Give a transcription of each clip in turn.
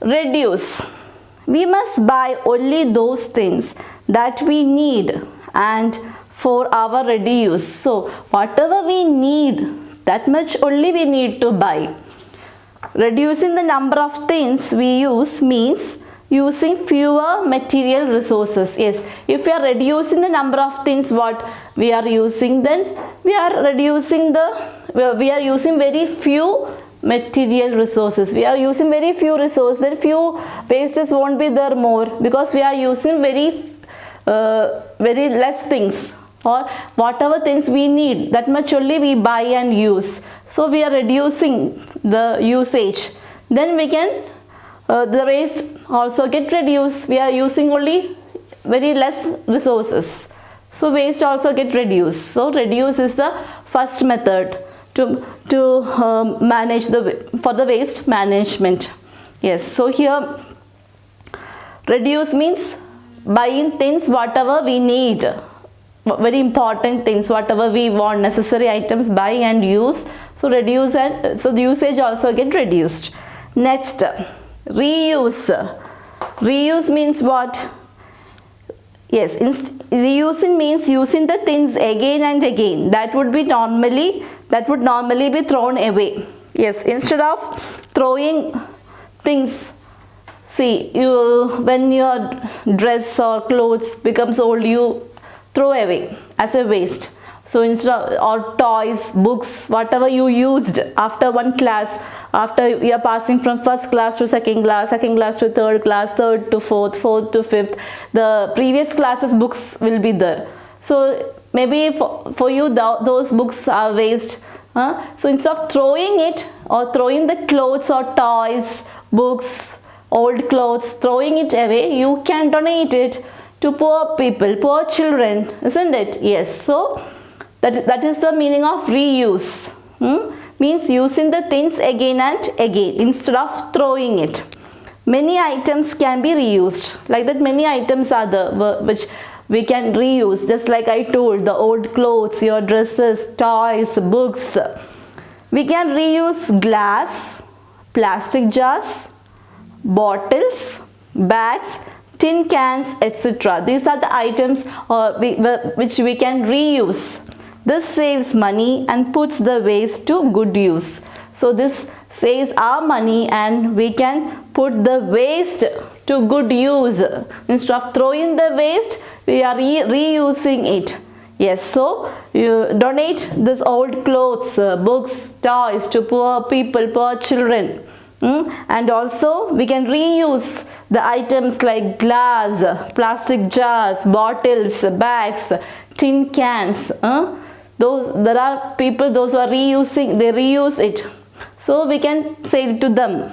reduce. We must buy only those things that we need and for our ready use. So whatever we need, that much only we need to buy. Reducing the number of things we use means using fewer material resources. Yes, if we are reducing the number of things what we are using, then we are reducing we are using very few material resources. We are using very few resources, then few wastes won't be there more, because we are using very less things, or whatever things we need, that much only we buy and use. So we are reducing the usage. Then we can the waste also get reduced. We are using only very less resources, so waste also get reduced. So reduce is the first method to manage for the waste management. Yes, so here reduce means buying things whatever we need, very important things, whatever we want, necessary items, buy and use. So reduce, and so the usage also get reduced. Next, reuse. Reuse means what? Yes, reusing means using the things again and again. That would normally be thrown away. Yes, instead of throwing things. See, when your dress or clothes becomes old, you throw away as a waste. So instead of, or toys, books, whatever you used after one class, after you are passing from first class to second class to third class, third to fourth, fourth to fifth, the previous classes books will be there. So maybe for you those books are waste. So instead of throwing it, or throwing the clothes or toys, books, old clothes, throwing it away, you can donate it to poor people, poor children, isn't it? Yes, so that is the meaning of reuse. Means using the things again and again instead of throwing it. Many items can be reused. Like that, many items are there which we can reuse. Just like I told, the old clothes, your dresses, toys, books. We can reuse glass, plastic jars, bottles, bags, tin cans, etc. These are the items which we can reuse. This saves money and puts the waste to good use. So this saves our money and we can put the waste to good use. Instead of throwing the waste, we are reusing it. Yes, so you donate this old clothes, books, toys to poor people, poor children. And also we can reuse the items like glass, plastic jars, bottles, bags, tin cans. There are people, those who are reusing, they reuse it. So we can sell it to them.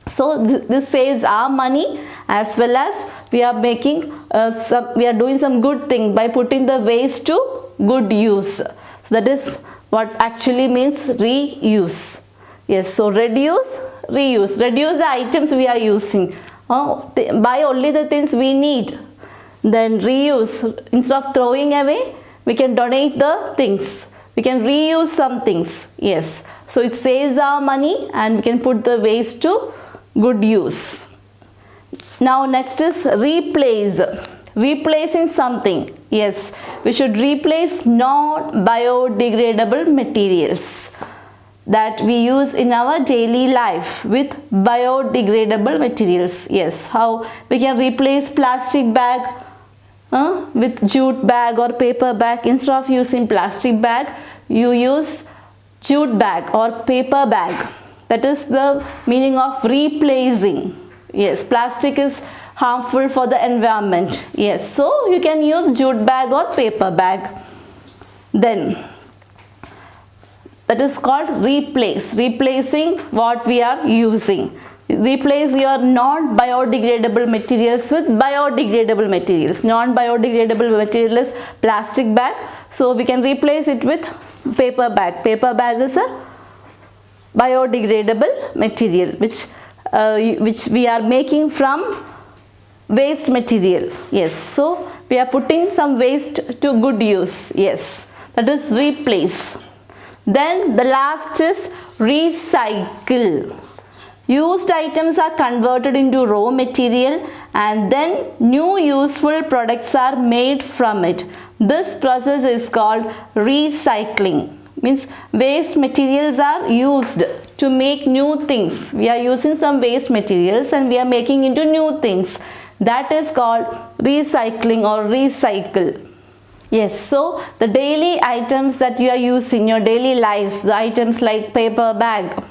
So this saves our money, as well as we are making we are doing some good thing by putting the waste to good use. So that is what actually means reuse. Yes, so reduce, reuse. Reduce the items we are using. Buy only the things we need. Then reuse. Instead of throwing away, we can donate the things. We can reuse some things. Yes. So it saves our money and we can put the waste to good use. Now next is replace. Replacing something. Yes. We should replace non-biodegradable materials that we use in our daily life with biodegradable materials. Yes. How we can replace plastic bag with jute bag or paper bag. Instead of using plastic bag, you use jute bag or paper bag. That is the meaning of replacing. Yes, plastic is harmful for the environment. Yes, so you can use jute bag or paper bag. Then that is called replace. Replacing what we are using. Replace your non-biodegradable materials with biodegradable materials. Non-biodegradable material is plastic bag. So we can replace it with paper bag. Paper bag is a biodegradable material which we are making from waste material. Yes, so we are putting some waste to good use. Yes, that is replace. Then the last is recycle. Used items are converted into raw material and then new useful products are made from it. This process is called recycling. Means waste materials are used to make new things. We are using some waste materials and we are making into new things. That is called recycling or recycle. Yes, so the daily items that you are using in your daily life, the items like paper bag,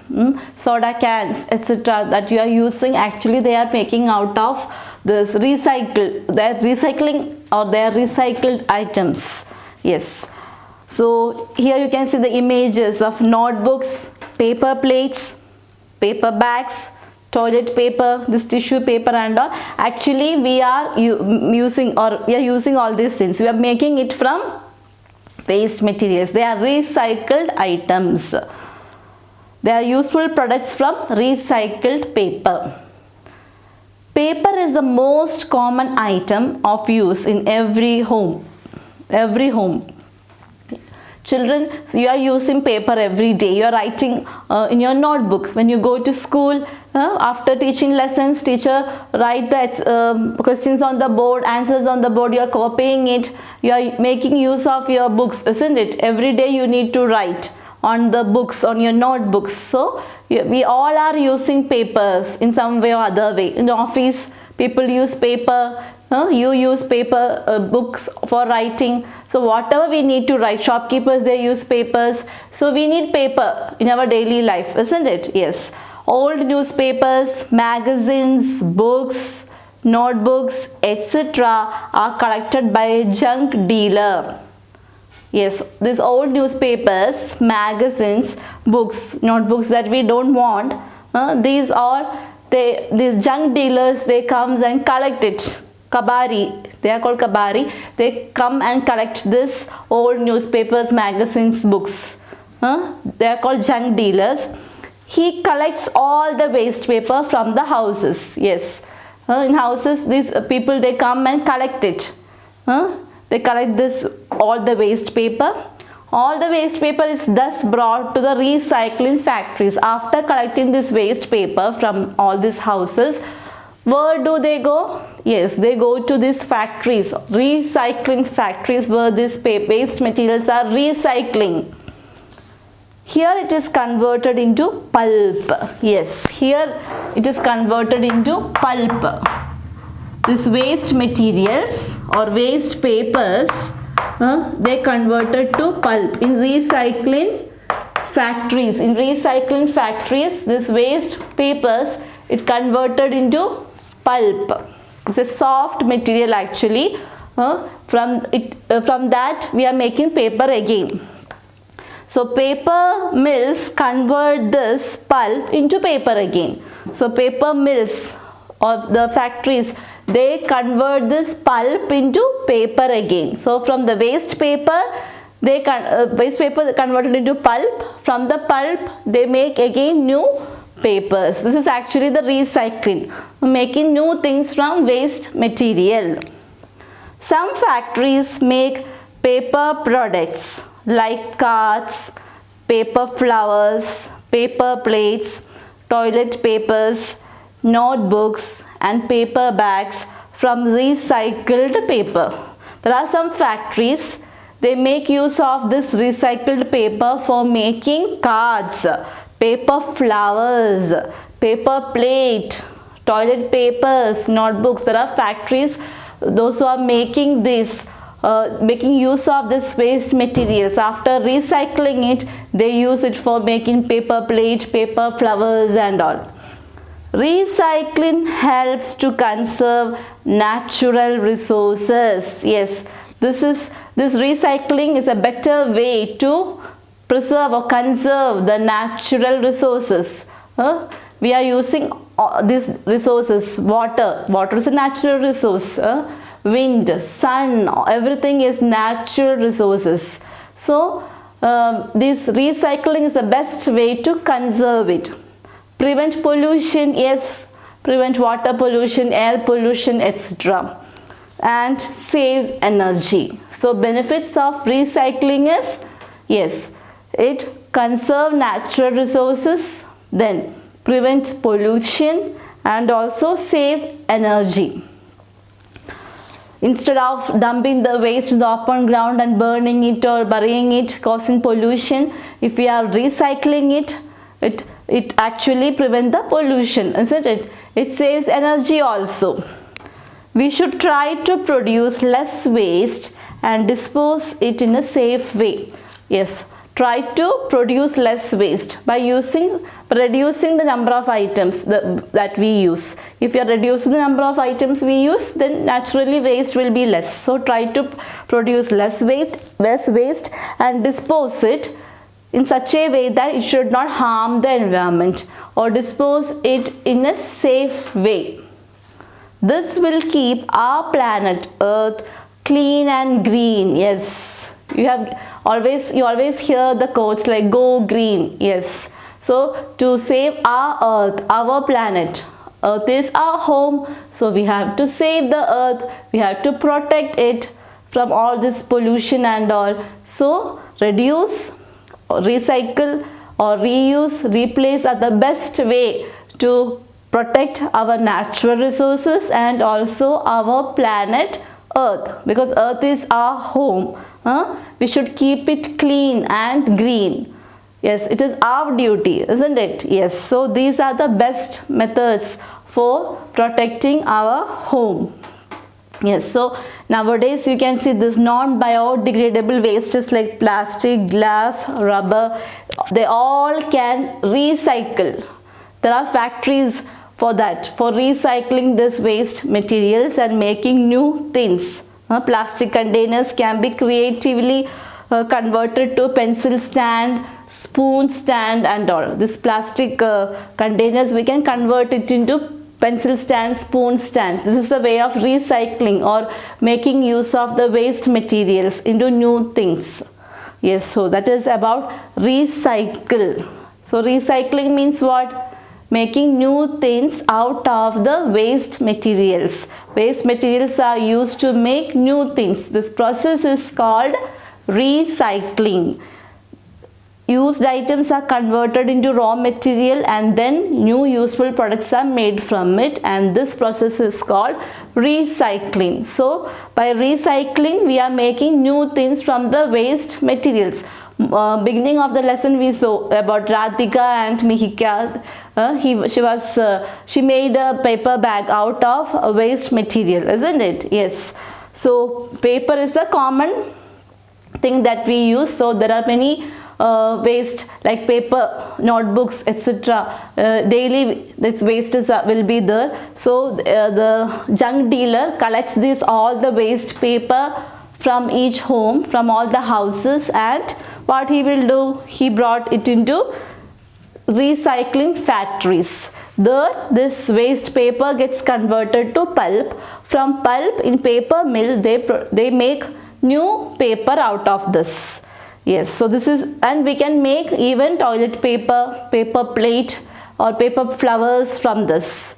soda cans, etc. that you are using, actually they are making out of this recycle. They are recycling or they are recycled items. Yes. So here you can see the images of notebooks, paper plates, paper bags, toilet paper, this tissue paper and all. Actually we are using all these things. We are making it from waste materials. They are recycled items. They are useful products from recycled paper. Paper is the most common item of use in every home. Every home. Children, so you are using paper every day. You are writing in your notebook. When you go to school, after teaching lessons, teacher write the questions on the board, answers on the board. You are copying it. You are making use of your books, isn't it? Every day you need to write on the books, on your notebooks. So we all are using papers in some way or other way. In the office, people use paper. You use paper books for writing. So whatever we need to write, shopkeepers, they use papers. So we need paper in our daily life, isn't it? Yes. Old newspapers, magazines, books, notebooks, etc. are collected by a junk dealer. Yes, these old newspapers, magazines, books, notebooks that we don't want, these junk dealers, they comes and collect it. Kabari, they are called kabari. They come and collect this old newspapers, magazines, books. They are called junk dealers. He collects all the waste paper from the houses. Yes, in houses, these people, they come and collect it. They collect all the waste paper. All the waste paper is thus brought to the recycling factories. After collecting this waste paper from all these houses, where do they go? Yes, they go to these factories, recycling factories, where these waste materials are recycling. Here it is converted into pulp. Yes, here it is converted into pulp. These waste materials or waste papers, they converted to pulp in recycling factories. In recycling factories, this waste papers, it converted into pulp. It's a soft material actually. From that we are making paper again. So paper mills convert this pulp into paper again. So paper mills or the factories, they convert this pulp into paper again. So from the waste paper, waste paper converted into pulp. From the pulp, they make again new papers. This is actually the recycling, making new things from waste material. Some factories make paper products like cards, paper flowers, paper plates, toilet papers, notebooks and paper bags from recycled paper. There are some factories, they make use of this recycled paper for making cards, paper flowers, paper plate, toilet papers, notebooks. There are factories, those who are making this, making use of this waste materials. After recycling it, they use it for making paper plate, paper flowers and all. Recycling helps to conserve natural resources. Yes, this recycling is a better way to preserve or conserve the natural resources. We are using these resources. Water is a natural resource. Wind, sun, everything is natural resources. So this recycling is the best way to conserve it. Prevent pollution, yes, prevent water pollution, air pollution, etc. And save energy. So benefits of recycling is, yes, it conserve natural resources, then prevent pollution, and also save energy. Instead of dumping the waste in the open ground and burning it or burying it, causing pollution, if we are recycling it, it actually prevents the pollution, isn't it? It saves energy also. We should try to produce less waste and dispose it in a safe way. Yes, try to produce less waste by reducing the number of items that we use. If you are reducing the number of items we use, then naturally waste will be less. So try to produce less waste and dispose it in such a way that it should not harm the environment, or dispose it in a safe way. This will keep our planet Earth clean and green. Yes, you always hear the quotes like go green. Yes, so to save our Earth, our planet, Earth is our home, so we have to save the Earth, we have to protect it from all this pollution and all. So reduce, recycle or reuse, replace are the best way to protect our natural resources and also our planet Earth, because Earth is our home. We should keep it clean and green. Yes, it is our duty, isn't it? Yes, so these are the best methods for protecting our home. Yes, so nowadays you can see this non-biodegradable wastes like plastic, glass, rubber, they all can recycle. There are factories for that, for recycling this waste materials and making new things. Plastic containers can be creatively converted to pencil stand, spoon stand and all. This plastic containers we can convert it into pencil stand, spoon stand. This is the way of recycling or making use of the waste materials into new things. Yes, so that is about recycle. So recycling means what? Making new things out of the waste materials. Waste materials are used to make new things. This process is called recycling. Used items are converted into raw material and then new useful products are made from it, and this process is called recycling. So by recycling we are making new things from the waste materials. Beginning of the lesson we saw about Radhika and Mihika. She made a paper bag out of waste material, isn't it? Yes. So paper is the common thing that we use. So there are many waste like paper, notebooks, etc. Daily this waste will be there. So the junk dealer collects all the waste paper from each home, from all the houses, and what he will do, he brought it into recycling factories. There this waste paper gets converted to pulp. From pulp in paper mill they make new paper out of this. Yes, so this is, and we can make even toilet paper, paper plate or paper flowers from this.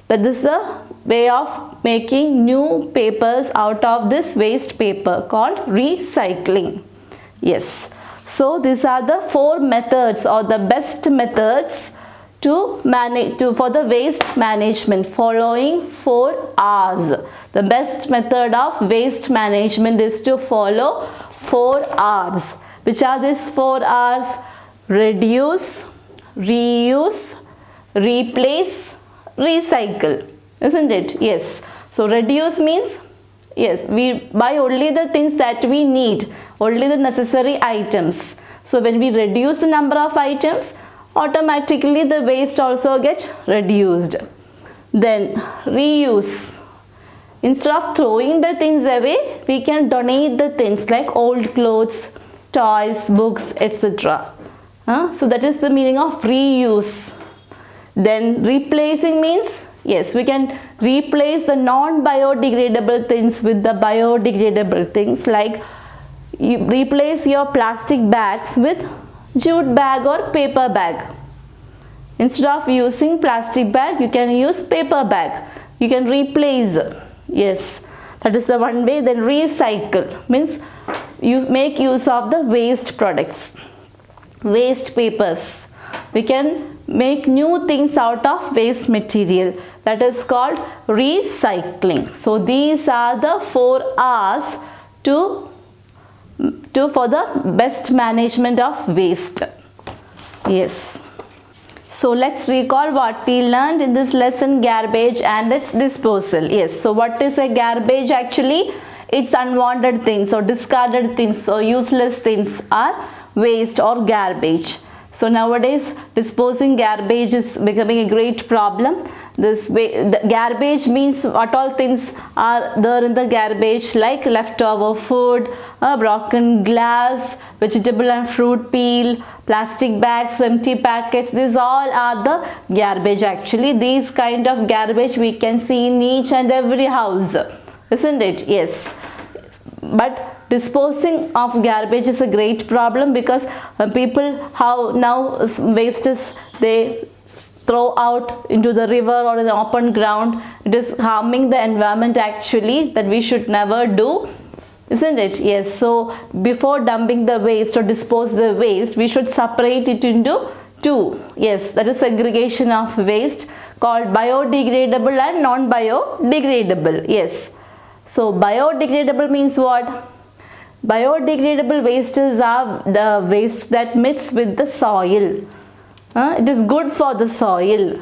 That is the way of making new papers out of this waste paper called recycling. Yes, so these are the 4 methods or the best methods to manage for the waste management, following 4 R's. The best method of waste management is to follow 4 R's. Which are these 4 R's? Reduce, reuse, replace, recycle, isn't it? Yes. So reduce means, yes, we buy only the things that we need, only the necessary items. So when we reduce the number of items, automatically the waste also gets reduced. Then reuse. Instead of throwing the things away, we can donate the things like old clothes, toys, books, etc. So that is the meaning of reuse. Then replacing means, yes, we can replace the non-biodegradable things with the biodegradable things, like you replace your plastic bags with jute bag or paper bag. Instead of using plastic bag, you can use paper bag. You can replace. Yes, that is the one way. Then recycle means you make use of the waste products, waste papers. we can make new things out of waste material. That is called recycling. So these are the 4 R's for the best management of waste. Yes. So let's recall what we learned in this lesson, garbage and its disposal. Yes. So what is a garbage actually? It's unwanted things or discarded things or useless things are waste or garbage. So nowadays disposing garbage is becoming a great problem. The garbage means what all things are there in the garbage, like leftover food, broken glass, vegetable and fruit peel, plastic bags, empty packets. These all are the garbage actually. These kind of garbage we can see in each and every house, isn't it? Yes. But disposing of garbage is a great problem because people how now waste is they throw out into the river or in the open ground. It is harming the environment actually, that we should never do, isn't it? Yes. So before dumping the waste or dispose the waste, we should separate it into 2. Yes, that is segregation of waste called biodegradable and non-biodegradable. Yes. So biodegradable means what? Biodegradable wastes are the waste that mix with the soil. It is good for the soil,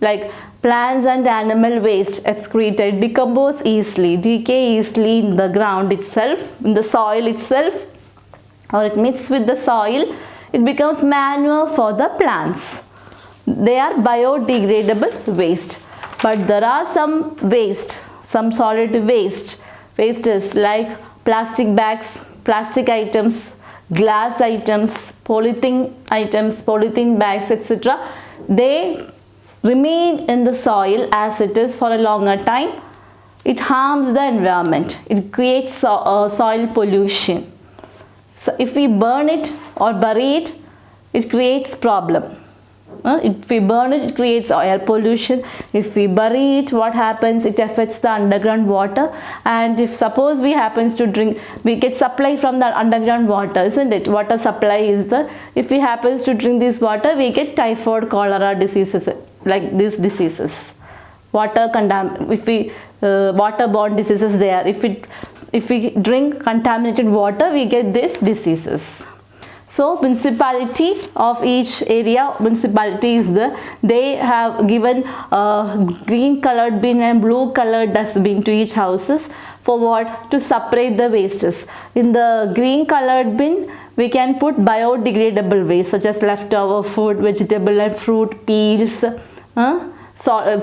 like plants and animal waste excreted decompose easily, decay easily in the ground itself, in the soil itself, or it mixes with the soil. It becomes manure for the plants. They are biodegradable waste. But there are some waste, some solid wastes like plastic bags, plastic items, glass items, polythene bags, etc. They remain in the soil as it is for a longer time. It harms the environment. It creates soil pollution. So if we burn it or bury it, it creates problem. If we burn it, it creates air pollution. If we bury it, what happens? It affects the underground water. And if suppose we happens to drink, we get supply from the underground water, isn't it? Water supply is the, if we happens to drink this water, we get typhoid, cholera diseases, like these diseases. Waterborne diseases there. If we drink contaminated water, we get these diseases. So municipality of each area, municipality is they have given green colored bin and blue colored dustbin to each houses for what? To separate the wastes. In the green colored bin, we can put biodegradable waste such as leftover food, vegetable and fruit peels,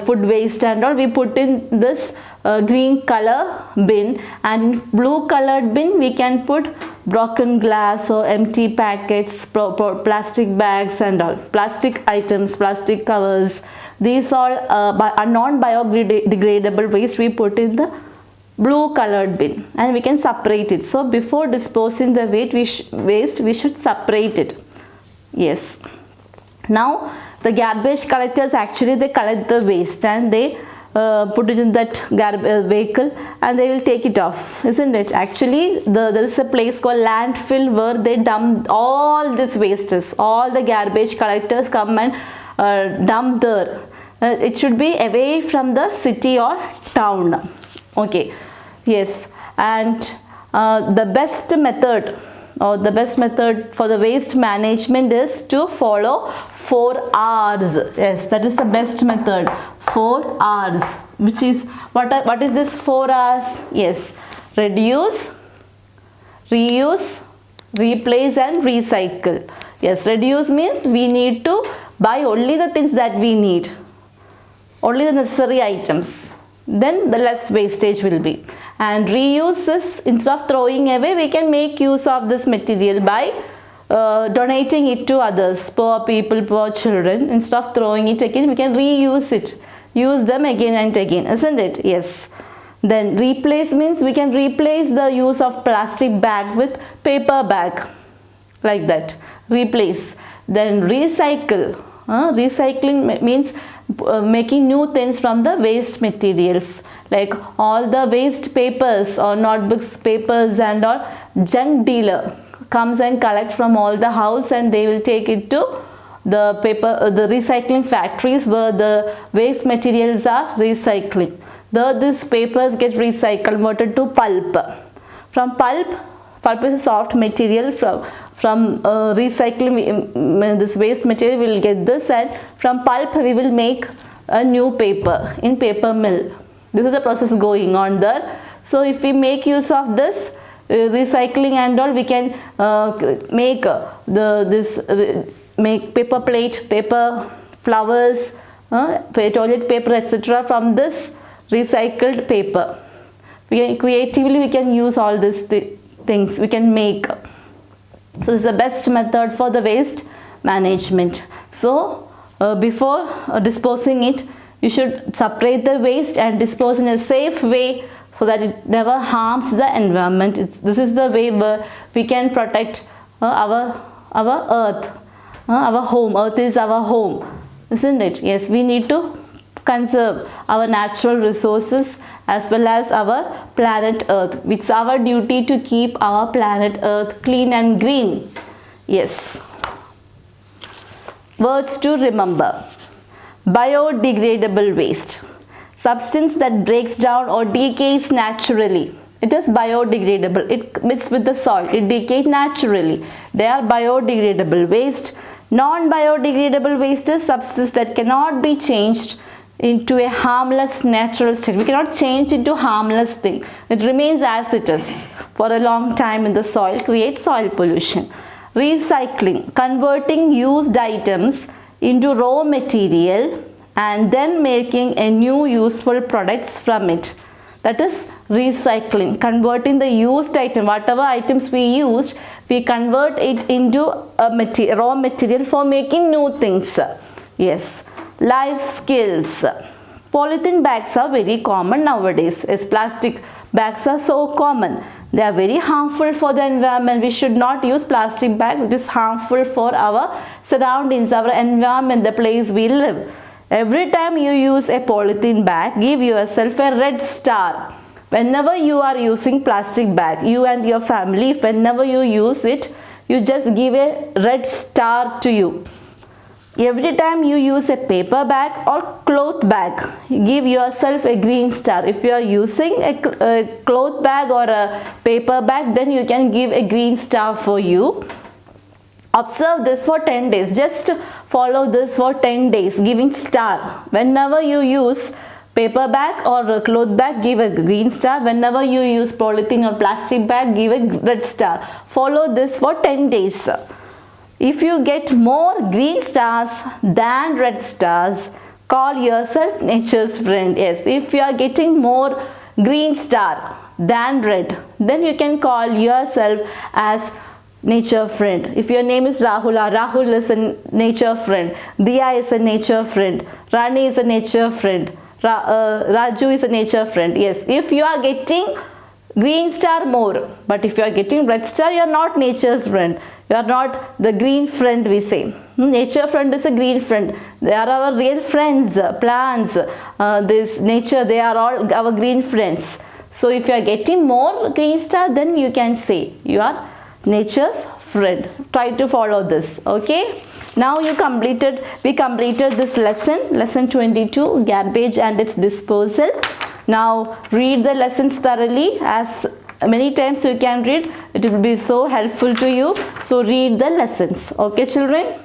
food waste and all. We put in this green color bin, and in blue colored bin we can put broken glass or empty packets, plastic bags and all, plastic items, plastic covers. These all are non-biodegradable waste we put in the blue colored bin, and we can separate it. So before disposing the waste we should separate it. Yes. Now the garbage collectors actually they collect the waste and they put it in that vehicle and they will take it off, isn't it? Actually there is a place called landfill where they dump all this wastes. All the garbage collectors come and dump there. It should be away from the city or town. Okay. Yes. And the best method for the waste management is to follow 4 R's. Yes, that is the best method. 4 R's, which is what is this 4 R's? Yes, reduce, reuse, replace and recycle. Yes, reduce means we need to buy only the things that we need, only the necessary items. Then the less wastage will be. And reuse is, instead of throwing away, we can make use of this material by donating it to others, poor people, poor children. Instead of throwing it again, we can reuse it, use them again and again, isn't it? Yes. Then replace means we can replace the use of plastic bag with paper bag, like that. Replace. Then recycle. Recycling means making new things from the waste materials, like all the waste papers or notebooks, papers and all. Junk dealer comes and collect from all the house and they will take it to the paper, the recycling factories where the waste materials are recycling. These papers get recycled, converted to pulp. From pulp is a soft material. From recycling this waste material, we will get this, and from pulp we will make a new paper in paper mill. This is the process going on there. So if we make use of this recycling and all, we can make make paper plate, paper flowers, toilet paper, etc. from this recycled paper. Creatively we can use all these things we can make. So this is the best method for the waste management. So before disposing it, you should separate the waste and dispose in a safe way so that it never harms the environment. This is the way where we can protect our earth, our home. Earth is our home, isn't it? Yes, we need to conserve our natural resources as well as our planet Earth. It's our duty to keep our planet Earth clean and green. Yes. Words to remember. Biodegradable waste. Substance that breaks down or decays naturally. It is biodegradable. It mixes with the soil. It decays naturally. They are biodegradable waste. Non-biodegradable waste is substance that cannot be changed into a harmless natural state. We cannot change into harmless thing. It remains as it is for a long time in the soil, creates soil pollution. Recycling, converting used items into raw material and then making a new useful products from it. That is recycling, converting the used item, whatever items we used, we convert it into a raw material for making new things. Yes. Life skills. Polythene bags are very common nowadays, as plastic bags are so common. They are very harmful for the environment. We should not use plastic bags. It is harmful for our surroundings, our environment, the place we live. Every time you use a polythene bag, give yourself a red star. Whenever you are using plastic bag, you and your family, whenever you use it, you just give a red star to you. Every time you use a paper bag or cloth bag, give yourself a green star. If you are using a cloth bag or a paper bag, then you can give a green star for you. Observe this for 10 days. Just follow this for 10 days, giving star. Whenever you use paper bag or a cloth bag, give a green star. Whenever you use polythene or plastic bag, give a red star. Follow this for 10 days. If you get more green stars than red stars, call yourself nature's friend. Yes, if you are getting more green star than red, then you can call yourself as nature friend. If your name is Rahula, Rahul is a nature friend. Diya is a nature friend. Rani is a nature friend. Raju is a nature friend. Yes, if you are getting green star more, but if you are getting red star, you are not nature's friend. You are not the green friend, we say. Nature friend is a green friend. They are our real friends. Plants, this nature, they are all our green friends. So if you are getting more green star, then you can say you are nature's friend. Try to follow this. Okay. Now we completed this lesson 22, garbage and its disposal. Now read the lessons thoroughly, as many times you can read. It will be so helpful to you. So read the lessons. Okay, children.